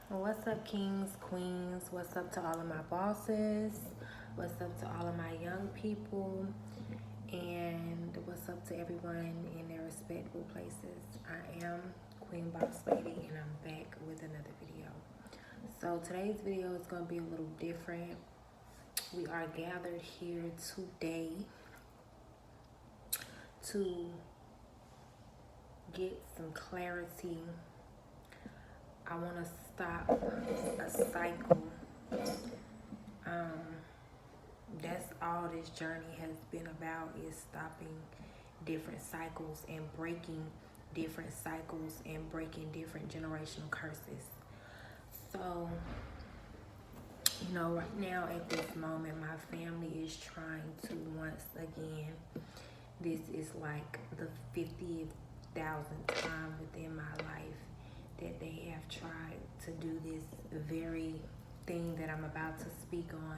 What's up, kings, queens? What's up to all of my bosses? What's up to all of my young people? And what's up to everyone in their respectable places? I am Queen Boss Lady, and I'm back with another video. So today's video is going to be a little different. We are gathered here today to get some clarity. I want to stop a cycle. That's all this journey has been about, is stopping different cycles and breaking different cycles and breaking different generational curses. So, right now at this moment, my family is trying to once again, this is like the 50,000th time within my life that they have tried to do this very thing that I'm about to speak on.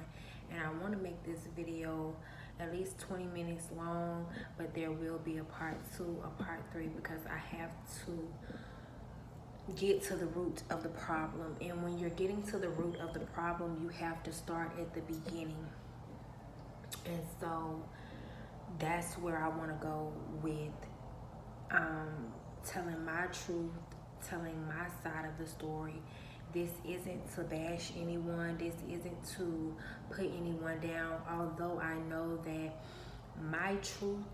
And I want to make this video at least 20 minutes long, but there will be a part 2, a part 3, because I have to get to the root of the problem. And when you're getting to the root of the problem, you have to start at the beginning. And so that's where I want to go with telling my truth, telling my side of the story. This isn't to bash anyone. This isn't to put anyone down. Although I know that my truth,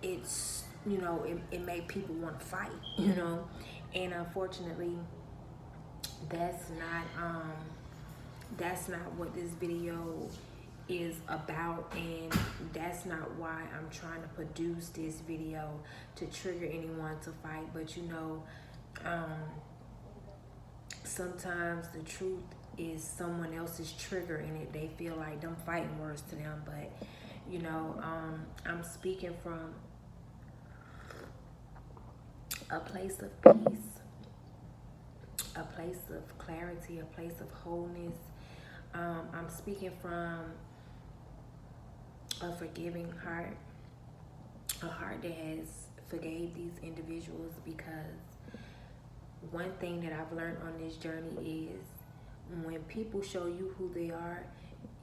it's it made people want to fight, and unfortunately, that's not what this video is about, and that's not why I'm trying to produce this video to trigger anyone to fight. But sometimes the truth is someone else's trigger, and they feel like them fighting words to them. But I'm speaking from a place of peace, a place of clarity, a place of wholeness. I'm speaking from a forgiving heart, a heart that has forgave these individuals, because one thing that I've learned on this journey is when people show you who they are,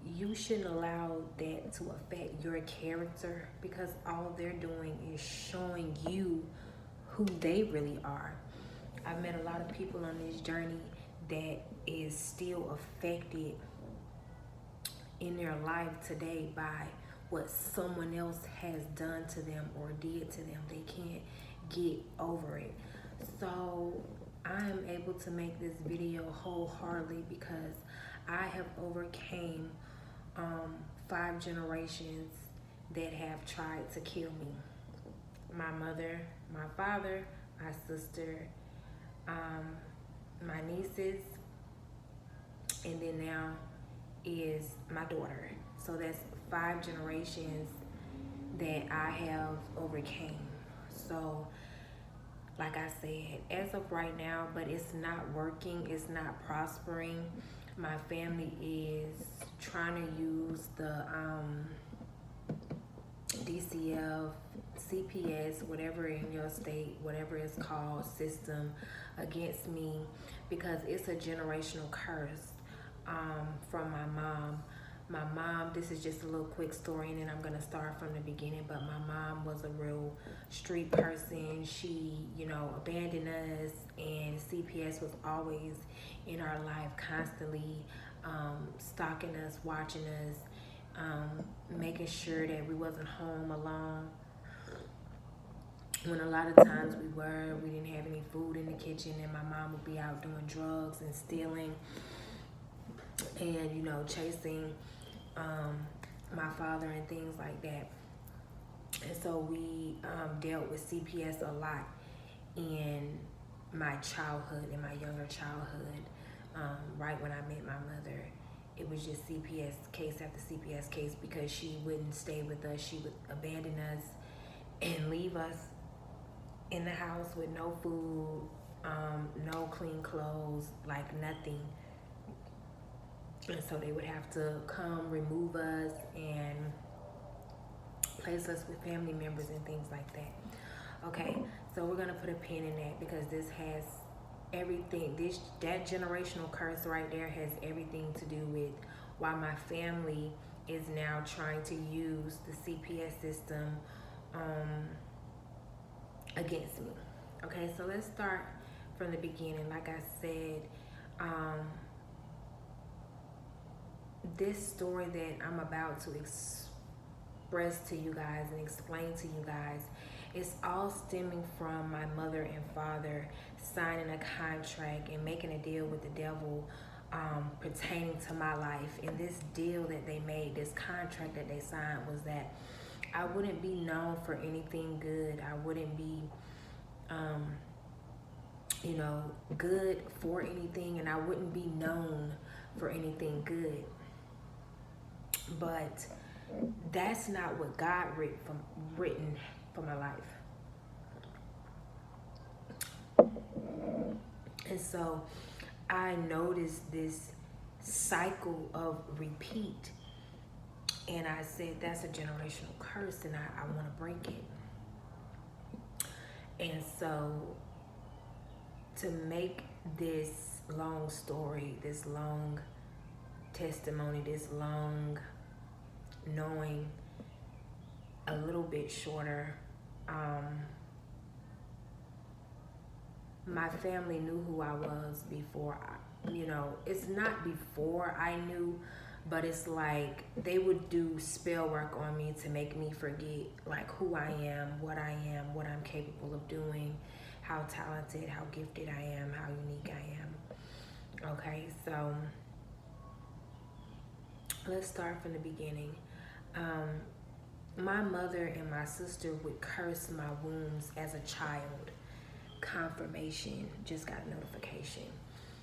you shouldn't allow that to affect your character, because all they're doing is showing you who they really are. I've met a lot of people on this journey that is still affected in their life today by what someone else has done to them or did to them. They can't get over it. So I am able to make this video wholeheartedly because I have overcame 5 generations that have tried to kill me. My mother, my father, my sister, my nieces, and then now is my daughter. So that's 5 generations that I have overcame. So like I said, as of right now, but it's not working, it's not prospering. My family is trying to use the DCF, CPS, whatever in your state, whatever it's called, system against me, because it's a generational curse from my mom. My mom, this is just a little quick story, and then I'm going to start from the beginning, but my mom was a real street person. She, abandoned us, and CPS was always in our life, constantly stalking us, watching us, making sure that we wasn't home alone. When a lot of times we didn't have any food in the kitchen, and my mom would be out doing drugs and stealing and, chasing my father and things like that. And so we dealt with CPS a lot in my childhood, in my younger childhood. Right when I met my mother, it was just CPS case after CPS case, because she wouldn't stay with us. She would abandon us and leave us in the house with no food, no clean clothes, like nothing. And so they would have to come remove us and place us with family members and things like that. Okay, so we're going to put a pin in that, because this has everything, that generational curse right there has everything to do with why my family is now trying to use the CPS system against me. Okay, so let's start from the beginning. Like I said, this story that I'm about to express to you guys and explain to you guys is all stemming from my mother and father signing a contract and making a deal with the devil pertaining to my life. And this deal that they made, this contract that they signed, was that I wouldn't be known for anything good. I wouldn't be good for anything, and I wouldn't be known for anything good. But that's not what God written for my life. And so I noticed this cycle of repeat, and I said, that's a generational curse, and I want to break it. And so, to make this long story, this long testimony, this long knowing a little bit shorter, my family knew who I was before it's not before I knew, but it's like they would do spell work on me to make me forget like who I am, what I'm capable of doing, how talented, how gifted I am, how unique I am. Okay, so let's start from the beginning. My mother and my sister would curse my wombs as a child. Confirmation, just got a notification.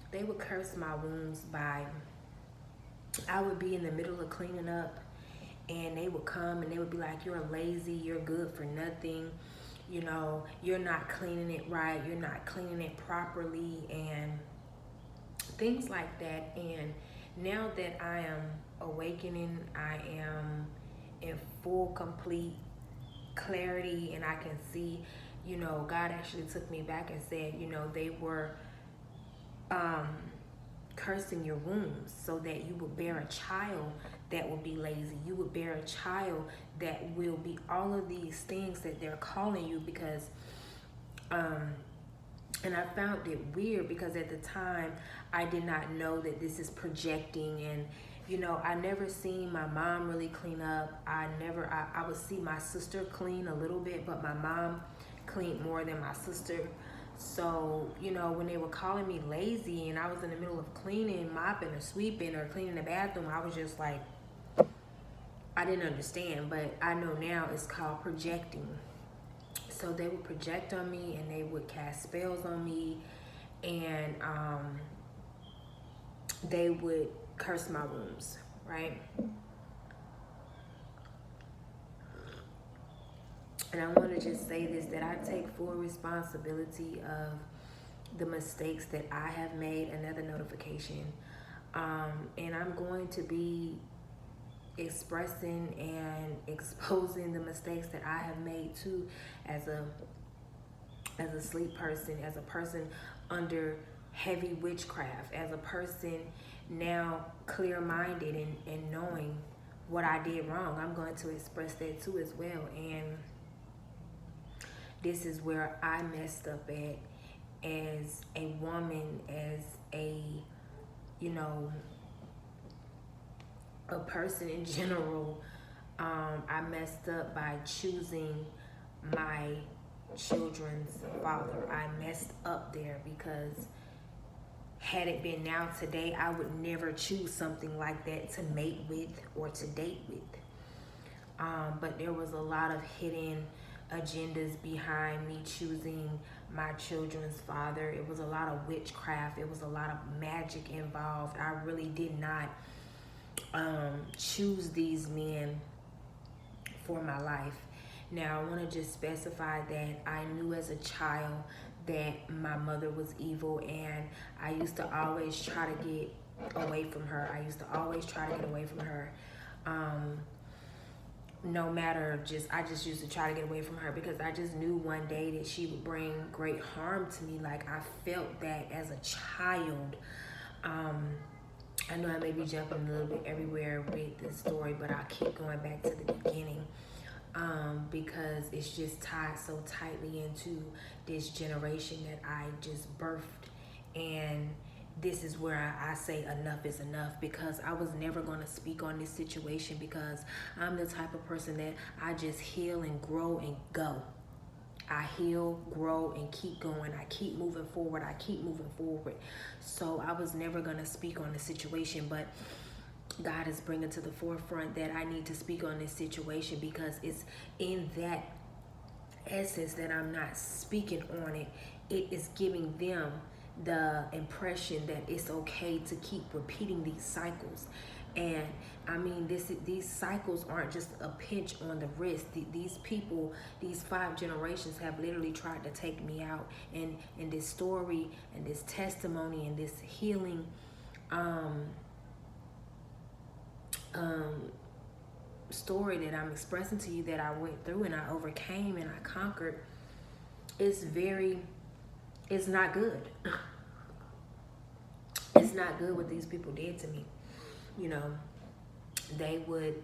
They would curse my wombs by, I would be in the middle of cleaning up, and they would come and they would be like, you're lazy, you're good for nothing, you're not cleaning it right, you're not cleaning it properly, and things like that. And now that I am awakening, I am in full, complete clarity, and I can see, God actually took me back and said, they were cursing your wombs so that you would bear a child that will be lazy. You would bear a child that will be all of these things that they're calling you, because and I found it weird because at the time I did not know that this is projecting. And I never seen my mom really clean up. I would see my sister clean a little bit, but my mom cleaned more than my sister. So, when they were calling me lazy and I was in the middle of cleaning, mopping or sweeping or cleaning the bathroom, I was just like, I didn't understand. But I know now it's called projecting. So they would project on me and they would cast spells on me, and they would curse my wombs, right? And I want to just say this, that I take full responsibility of the mistakes that I have made. Another notification. And I'm going to be expressing and exposing the mistakes that I have made too, as a sleep person, as a person under heavy witchcraft, as a person now clear-minded and knowing what I did wrong. I'm going to express that too as well. And this is where I messed up at as a woman, as a a person in general. I messed up by choosing my children's father. I messed up there, because had it been now today, I would never choose something like that to mate with or to date with. But there was a lot of hidden agendas behind me choosing my children's father. It was a lot of witchcraft. It was a lot of magic involved. I really did not choose these men for my life. Now, I want to just specify that I knew as a child that my mother was evil, and I used to always try to get away from her. no matter, I just used to try to get away from her because I just knew one day that she would bring great harm to me. Like, I felt that as a child. I know I may be jumping a little bit everywhere with this story, but I'll keep going back to the beginning, because it's just tied so tightly into this generation that I just birthed. And this is where I say enough is enough, because I was never going to speak on this situation, because I'm the type of person that I just heal and grow and go. I heal, grow, and keep going. I keep moving forward. I keep moving forward. So I was never going to speak on the situation, but God is bringing to the forefront that I need to speak on this situation, because it's in that essence that I'm not speaking on it. It is giving them the impression that it's okay to keep repeating these cycles. And I mean, these cycles aren't just a pinch on the wrist. These people, these 5 generations have literally tried to take me out. And in this story and this testimony and this healing story that I'm expressing to you, that I went through and I overcame and I conquered, it's not good. It's not good what these people did to me. You know, they would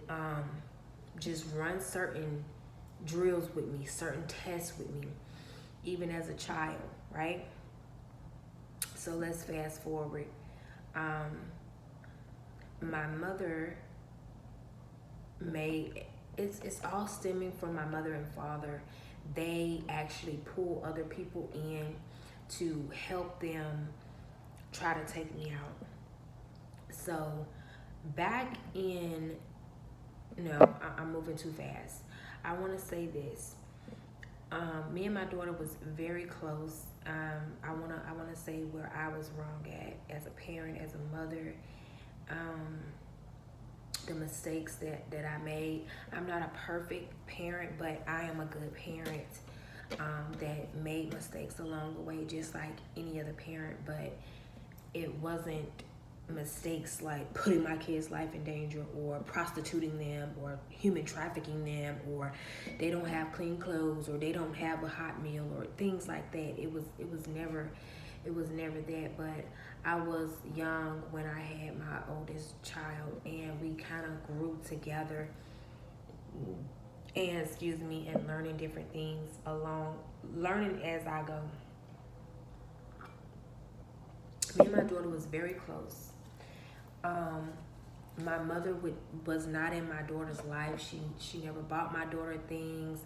just run certain drills with me, certain tests with me, even as a child, right? So let's fast forward. My mother it's all stemming from my mother and father. They actually pull other people in to help them try to take me out. So back in, no, I'm moving too fast. I want to say this. Me and my daughter was very close. I wanna say where I was wrong at as a parent, as a mother. The mistakes that I made. I'm not a perfect parent, but I am a good parent that made mistakes along the way, just like any other parent. But it wasn't mistakes like putting my kids' life in danger, or prostituting them, or human trafficking them, or they don't have clean clothes, or they don't have a hot meal, or things like that. It was never that. But I was young when I had my oldest child, and we kind of grew together, and learning different things learning as I go. Me and my daughter was very close. My mother was not in my daughter's life. She never bought my daughter things.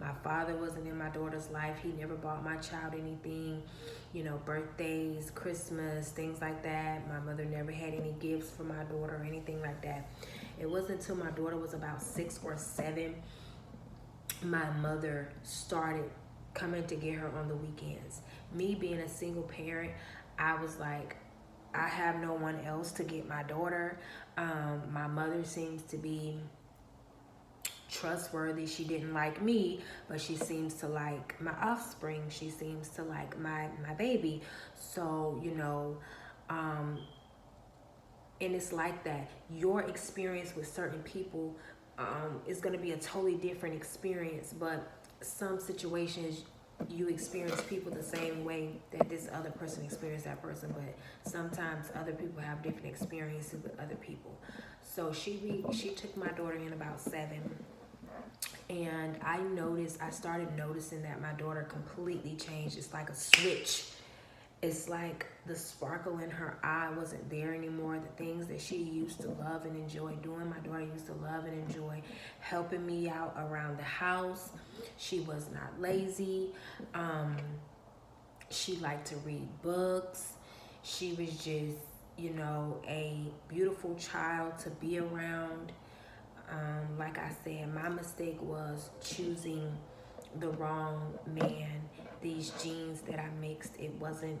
My father wasn't in my daughter's life. He never bought my child anything, birthdays, Christmas, things like that. My mother never had any gifts for my daughter or anything like that. It wasn't until my daughter was about 6 or 7, my mother started coming to get her on the weekends. Me being a single parent, I was like, I have no one else to get my daughter. My mother seems to be trustworthy. She didn't like me, but she seems to like my offspring. She seems to like my baby. So, and it's like that. Your experience with certain people is going to be a totally different experience, but some situations you experience people the same way that this other person experienced that person, but sometimes other people have different experiences with other people. So she took my daughter in about 7, and I started noticing that my daughter completely changed. It's like a switch. It's like the sparkle in her eye wasn't there anymore. The things that she used to love and enjoy doing, my daughter used to love and enjoy helping me out around the house. She was not lazy. She liked to read books. She was just, a beautiful child to be around. Like I said, my mistake was choosing the wrong man. These genes that I mixed, it wasn't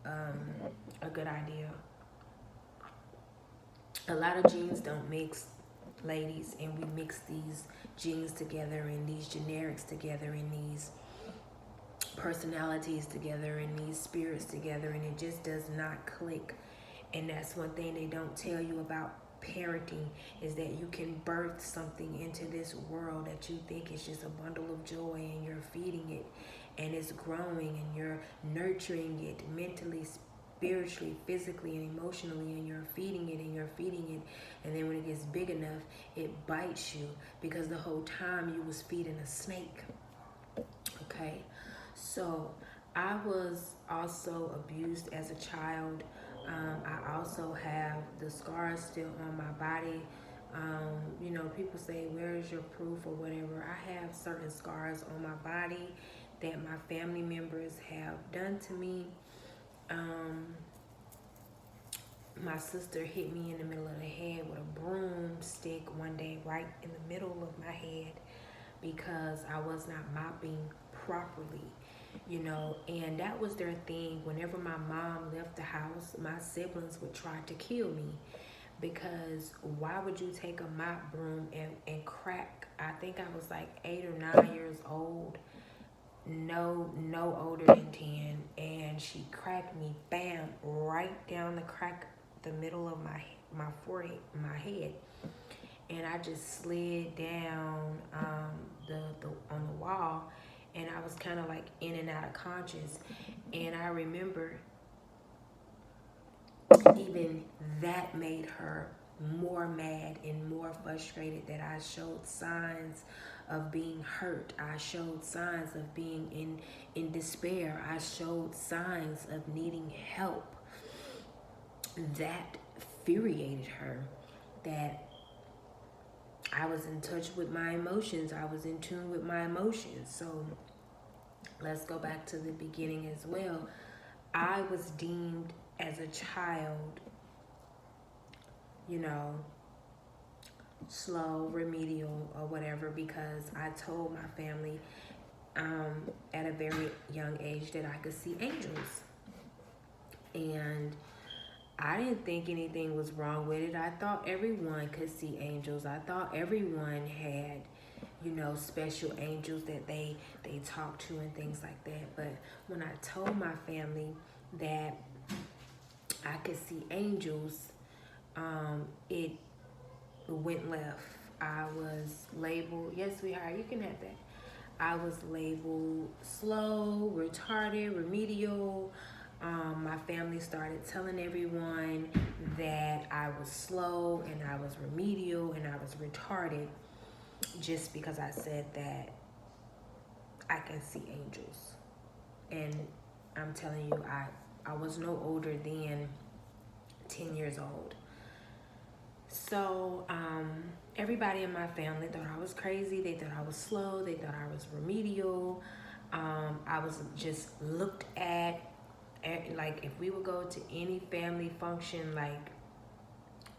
a good idea. A lot of genes don't mix, ladies, and we mix these genes together and these generics together and these personalities together and these spirits together, and it just does not click. And that's one thing they don't tell you about parenting is that you can birth something into this world that you think is just a bundle of joy, and you're feeding it and it's growing and you're nurturing it mentally, spiritually, physically, and emotionally, and you're feeding it and you're feeding it, and then when it gets big enough it bites you because the whole time you was feeding a snake. Okay, so I was also abused as a child. I also have the scars still on my body. People say, where's your proof or whatever? I have certain scars on my body that my family members have done to me. My sister hit me in the middle of the head with a broomstick one day, right in the middle of my head, because I was not mopping properly, and that was their thing. Whenever my mom left the house, my siblings would try to kill me, because why would you take a mop broom and crack? I think I was like 8 or 9 years old, no older than 10, and she cracked me, bam, right down the middle of my forehead, my head, and I just slid down the on the wall, and I was kind of like in and out of conscious. And I remember even that made her more mad and more frustrated that I showed signs of being hurt. I showed signs of being in despair. I showed signs of needing help. That infuriated her, that I was in touch with my emotions. I was in tune with my emotions. So let's go back to the beginning as well. I was deemed as a child, you know, slow, remedial, or whatever, because I told my family at a very young age that I could see angels. And I didn't think anything was wrong with it. I thought everyone could see angels. I thought everyone had, special angels that they talk to and things like that. But when I told my family that I could see angels, it went left. I was labeled, yes, sweetheart, you can have that. I was labeled slow, retarded, remedial. My family started telling everyone that I was slow and I was remedial and I was retarded, just because I said that I can see angels. And I'm telling you, I was no older than 10 years old. So everybody in my family thought I was crazy. They thought I was slow. They thought I was remedial. I was just looked at, like if we would go to any family function, like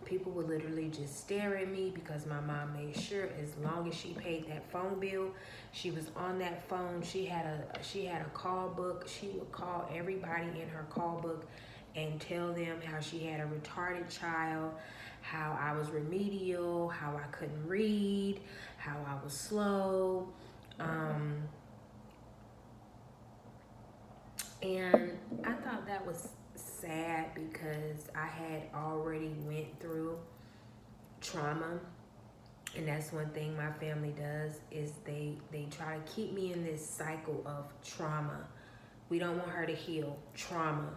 people would literally just stare at me, because my mom made sure as long as she paid that phone bill, she was on that phone. She had a call book. She would call everybody in her call book and tell them how she had a retarded child, how I was remedial, how I couldn't read, how I was slow. And I thought that was sad, because I had already went through trauma. And that's one thing my family does, is they try to keep me in this cycle of trauma. We don't want her to heal. Trauma.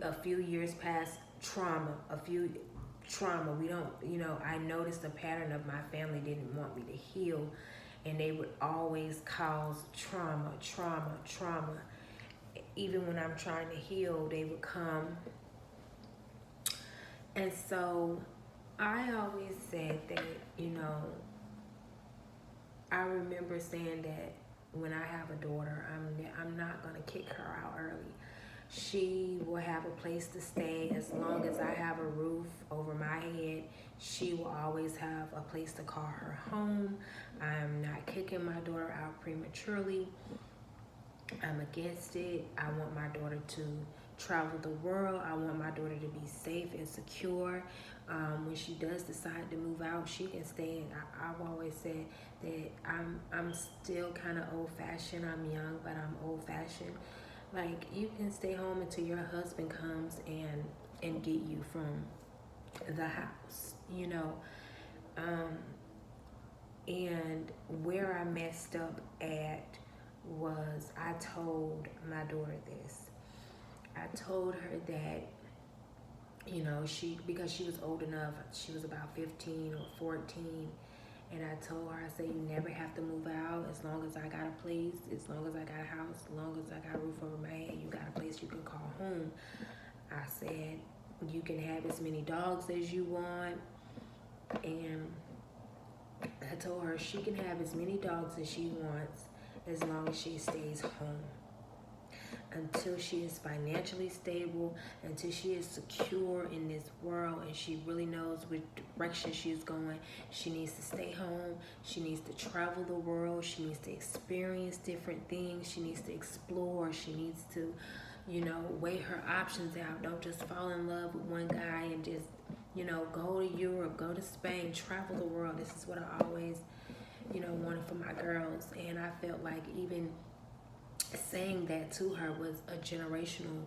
A few years past, trauma. A few trauma. We don't, I noticed a pattern of my family didn't want me to heal, and they would always cause trauma. Even when I'm trying to heal, they would come. And so I always said that, I remember saying that when I have a daughter, I'm not going to kick her out early. She will have a place to stay as long as I have a roof over my head. She will always have a place to call her home. I'm not kicking my daughter out prematurely. I'm against it. I want my daughter to travel the world. I want my daughter to be safe and secure. When she does decide to move out, she can stay. I've always said that I'm still kind of old-fashioned. I'm young, but I'm old-fashioned. Like, you can stay home until your husband comes and get you from the house. you know. Um, and where I messed up at was I told my daughter this. I told her that, because she was old enough, she was about 15 or 14, and I told her, I said, you never have to move out as long as I got a place, as long as I got a house, as long as I got a roof over my head, you got a place you can call home. I said, you can have as many dogs as you want, and I told her she can have as many dogs as she wants as long as she stays home. Until she is financially stable, until she is secure in this world and she really knows which direction she's going, she needs to stay home. She needs to travel the world. She needs to experience different things. She needs to explore. She needs to, weigh her options out. Don't just fall in love with one guy and just, go to Europe, go to Spain, travel the world. This is what I always, wanted for my girls. And I felt like even saying that to her was a generational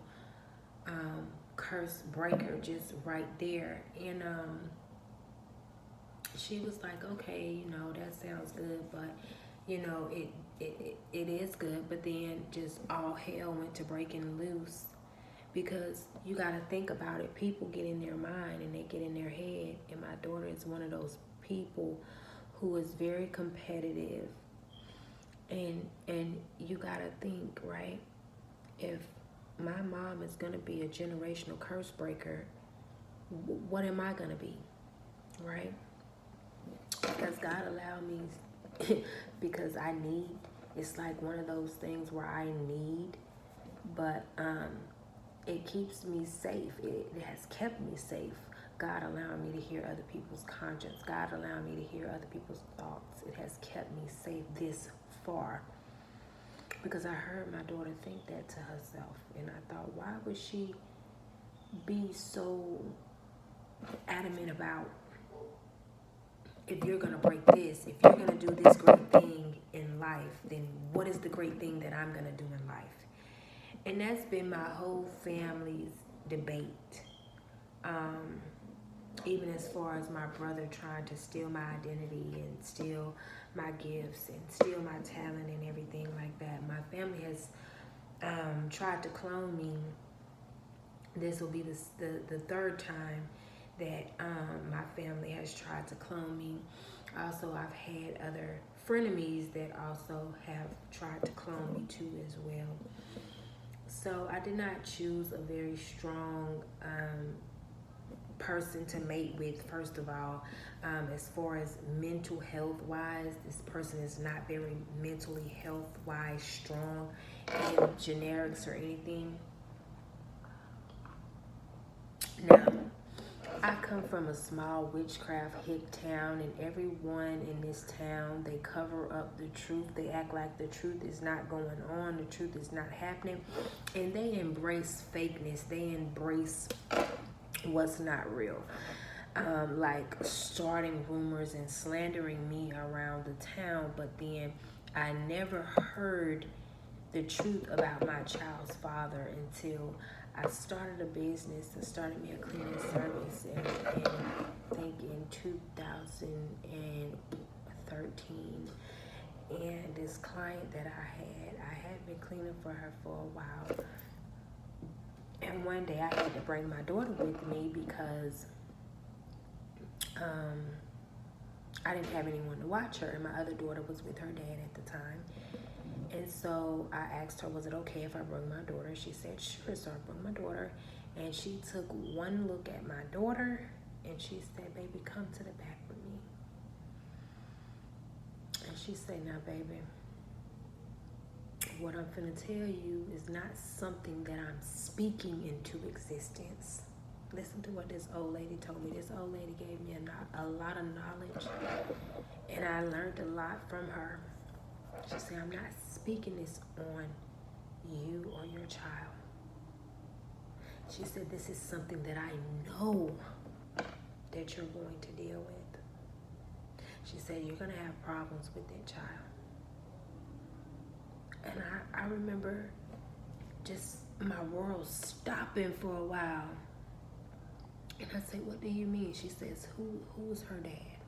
curse breaker just right there. And she was like, okay, that sounds good, but it is good. But then just all hell went to breaking loose, because you got to think about it. People get in their mind and they get in their head, and my daughter is one of those people who is very competitive. And you gotta think, right? If my mom is gonna be a generational curse breaker, what am I gonna be, right? Because God allowed me, because I need. It's like one of those things where I need, but it keeps me safe. It has kept me safe. God allowed me to hear other people's conscience. God allowed me to hear other people's thoughts. It has kept me safe this far, because I heard my daughter think that to herself, and I thought, why would she be so adamant about, if you're gonna break this, if you're gonna do this great thing in life, then what is the great thing that I'm gonna do in life? And that's been my whole family's debate. Even as far as my brother trying to steal my identity and steal my gifts and steal my talent and everything like that. My family has tried to clone me. This will be the third time that my family has tried to clone me. Also, I've had other frenemies that also have tried to clone me too as well. So I did not choose a very strong person to mate with. First of all, as far as mental health wise, this person is not very mentally health wise strong in generics or anything. Now, I come from a small witchcraft hick town, and everyone in this town, they cover up the truth. They act like the truth is not going on, the truth is not happening, and they embrace fakeness. They embrace what's not real, like starting rumors and slandering me around the town. But then I never heard the truth about my child's father until I started a business. I started me a cleaning service, and I think in 2013. And this client that I had been cleaning for her for a while. And one day I had to bring my daughter with me because I didn't have anyone to watch her, and my other daughter was with her dad at the time. And so I asked her, was it okay if I bring my daughter? She said, sure. So I brought my daughter, and she took one look at my daughter, and she said, baby, come to the back with me. And she said, now, baby, what I'm finna tell you is not something that I'm speaking into existence. Listen to what this old lady told me. This old lady gave me a lot of knowledge, and I learned a lot from her. She said, I'm not speaking this on you or your child. She said, this is something that I know that you're going to deal with. She said, you're going to have problems with that child. And I remember just my world stopping for a while. And I say, what do you mean? She says, who is her dad?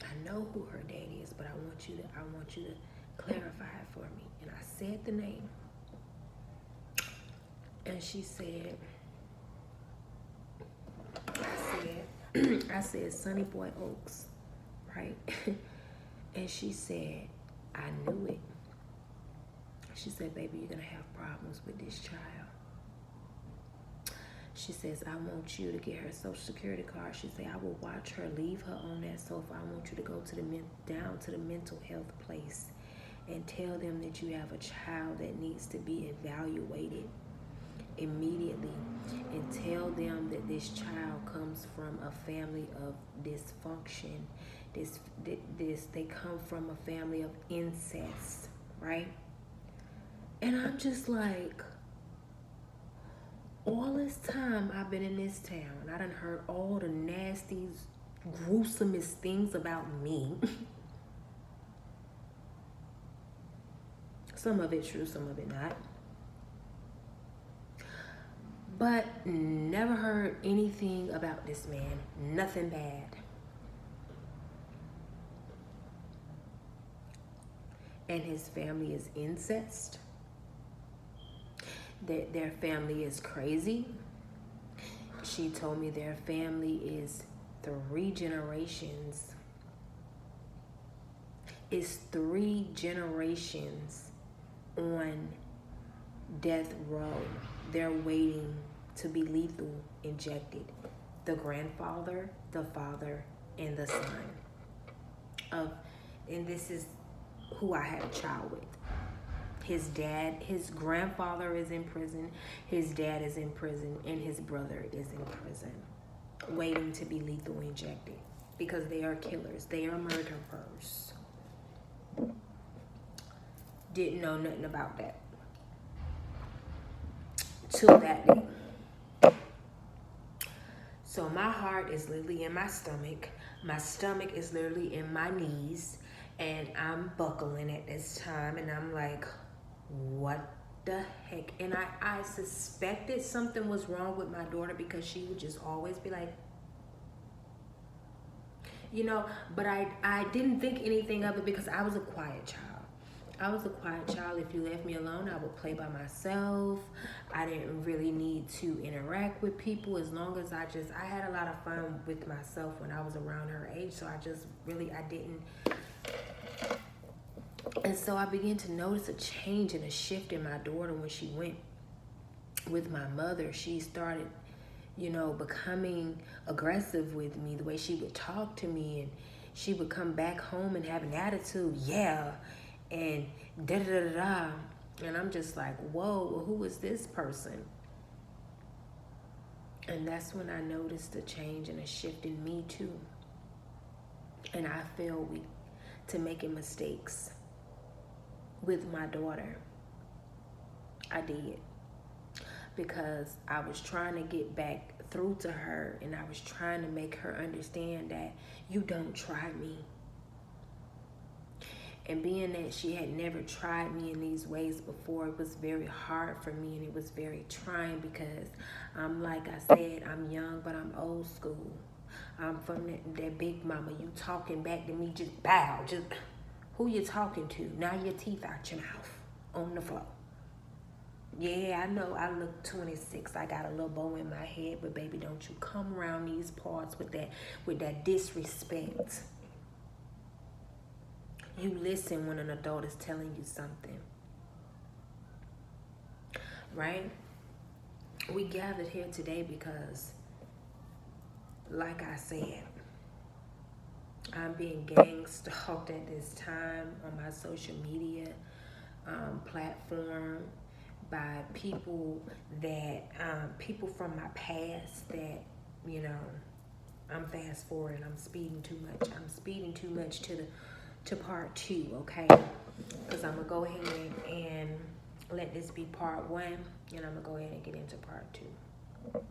I know who her dad is, but I want you to clarify it for me. And I said the name. And she said, I said Sonny Boy Oaks, right? And she said, I knew it. She said, baby, you're gonna have problems with this child. She says, I want you to get her social security card. She said, I will watch her, leave her on that sofa. I want you to go to down to the mental health place and tell them that you have a child that needs to be evaluated immediately, and tell them that this child comes from a family of dysfunction. They come from a family of incest, right? And I'm just like, all this time I've been in this town, I done heard all the nastiest, gruesomest things about me. Some of it true, some of it not. But never heard anything about this man. Nothing bad. And his family is incest. That their family is crazy. She told me their family is 3 generations. It's 3 generations on death row. They're waiting to be lethal injected. The grandfather, the father, and the son. And this is who I had a child with. His dad, his grandfather is in prison, his dad is in prison, and his brother is in prison, waiting to be lethal injected because they are killers. They are murderers. Didn't know nothing about that till that day. So my heart is literally in my stomach. My stomach is literally in my knees, and I'm buckling at this time, and I'm like, what the heck? And I suspected something was wrong with my daughter because she would just always be like, but I didn't think anything of it because I was a quiet child. I was a quiet child. If you left me alone, I would play by myself. I didn't really need to interact with people as long as I had a lot of fun with myself when I was around her age. So I didn't. And so I began to notice a change and a shift in my daughter when she went with my mother. She started, becoming aggressive with me, the way she would talk to me, and she would come back home and have an attitude, and da-da-da-da-da. And I'm just like, whoa, well, who is this person? And that's when I noticed a change and a shift in me too. And I fell weak to making mistakes with my daughter. I did. Because I was trying to get back through to her, and I was trying to make her understand that you don't try me. And being that she had never tried me in these ways before, it was very hard for me, and it was very trying because like I said, I'm young, but I'm old school. I'm from that big mama. You talking back to me, just bow. Just who you talking to? Now your teeth out your mouth on the floor. Yeah, I know I look 26. I got a little bow in my head, but baby, don't you come around these parts with that disrespect. You listen when an adult is telling you something. Right? We gathered here today because, like I said, I'm being gang stalked at this time on my social media platform by people people from my past that, I'm fast forwarding. I'm speeding too much. I'm speeding too much to part 2, okay? Because I'm going to go ahead and let this be part 1, and I'm going to go ahead and get into part 2.